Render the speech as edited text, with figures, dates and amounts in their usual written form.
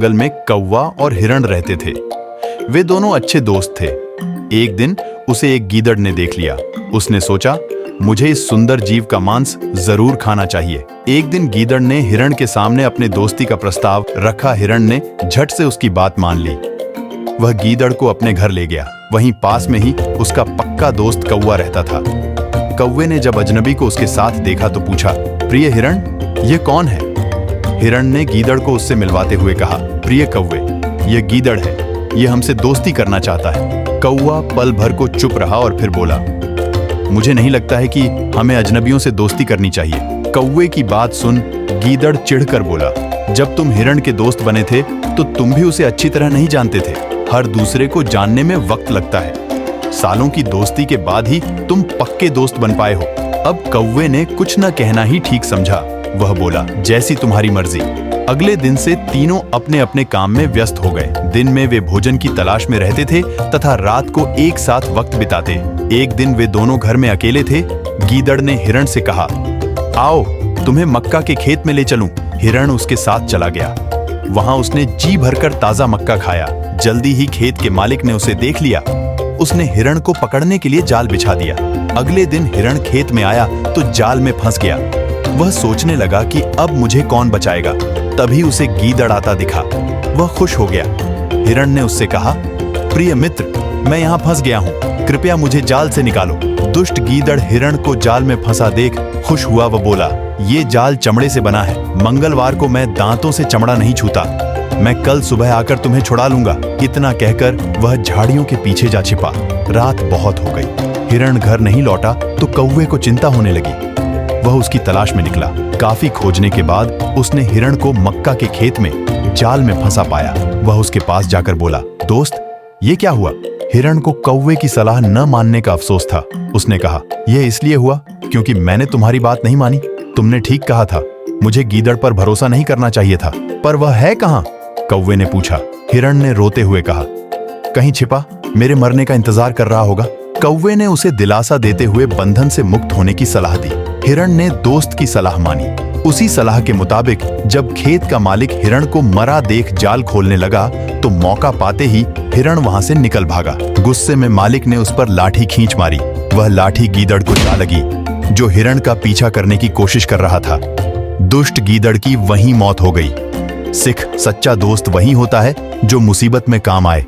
जंगल में कौवा और हिरण रहते थे। वे दोनों अच्छे दोस्त थे। एक दिन उसे एक गीदड़ ने देख लिया। उसने सोचा, मुझे इस सुंदर जीव का मांस जरूर खाना चाहिए। एक दिन गीदड़ ने हिरण के सामने अपने दोस्ती का प्रस्ताव रखा। हिरण ने झट से उसकी बात मान ली। वह गीदड़ को अपने घर ले गया। वहीं पास में ही उसका पक्का दोस्त कौवा रहता था। कौवे ने जब अजनबी को उसके साथ देखा तो पूछा, प्रिय हिरण, ये कौन है? हिरण ने गीदड़ को उससे मिलवाते हुए कहा, प्रिय कौवे, ये गीदड़ है। ये हमसे दोस्ती करना चाहता है। कौवा पल भर को चुप रहा और फिर बोला, मुझे नहीं लगता है कि हमें अजनबियों से दोस्ती करनी चाहिए। कौवे की बात सुन गीदड़ चिढ़कर बोला, जब तुम हिरण के दोस्त बने थे तो तुम भी उसे अच्छी तरह नहीं जानते थे। हर दूसरे को जानने में वक्त लगता है। सालों की दोस्ती के बाद ही तुम पक्के दोस्त बन पाए हो। अब कौवे ने कुछ न कहना ही ठीक समझा। वह बोला, जैसी तुम्हारी मर्जी। अगले दिन से तीनों अपने अपने काम में व्यस्त हो गए। दिन में वे भोजन की तलाश में रहते थे तथा रात को एक साथ वक्त बिताते। एक दिन वे दोनों घर में अकेले थे। गीदड़ ने हिरण से कहा, आओ तुम्हें मक्का के खेत में ले चलूं। हिरण उसके साथ चला गया। वहां उसने जी भरकर ताजा मक्का खाया। जल्दी ही खेत के मालिक ने उसे देख लिया। उसने हिरण को पकड़ने के लिए जाल बिछा दिया। अगले दिन हिरण खेत में आया तो जाल में फंस गया। वह सोचने लगा कि अब मुझे कौन बचाएगा। तभी उसे गीदड़ आता दिखा। वह खुश हो गया। हिरण ने उससे कहा, प्रिय मित्र, मैं यहाँ फंस गया हूँ, कृपया मुझे जाल से निकालो। दुष्ट गीदड़ हिरण को जाल में फंसा देख खुश हुआ। वह बोला, ये जाल चमड़े से बना है। मंगलवार को मैं दांतों से चमड़ा नहीं छूता। मैं कल सुबह आकर तुम्हें छुड़ा लूंगा। इतना कहकर वह झाड़ियों के पीछे जा छिपा। रात बहुत हो गई। हिरण घर नहीं लौटा तो कौवे को चिंता होने लगी। वह उसकी तलाश में निकला। काफी खोजने के बाद उसने हिरण को मक्का के खेत में जाल में फंसा पाया। वह उसके पास जाकर बोला, दोस्त, ये क्या हुआ? हिरण को कौवे की सलाह न मानने का अफसोस था। उसने कहा, यह इसलिए हुआ क्योंकि मैंने तुम्हारी बात नहीं मानी। तुमने ठीक कहा था, मुझे गीदड़ पर भरोसा नहीं करना चाहिए था। पर वह है कहाँ? कौवे ने पूछा। हिरण ने रोते हुए कहा, कहीं छिपा मेरे मरने का इंतजार कर रहा होगा। कौवे ने उसे दिलासा देते हुए बंधन से मुक्त होने की सलाह दी। हिरण ने दोस्त की सलाह मानी। उसी सलाह के मुताबिक जब खेत का मालिक हिरण को मरा देख जाल खोलने लगा तो मौका पाते ही हिरण वहां से निकल भागा। गुस्से में मालिक ने उस पर लाठी खींच मारी। वह लाठी गीदड़ को जा लगी, जो हिरण का पीछा करने की कोशिश कर रहा था। दुष्ट गीदड़ की वहीं मौत हो गई। सिख, सच्चा दोस्त वही होता है जो मुसीबत में काम आए।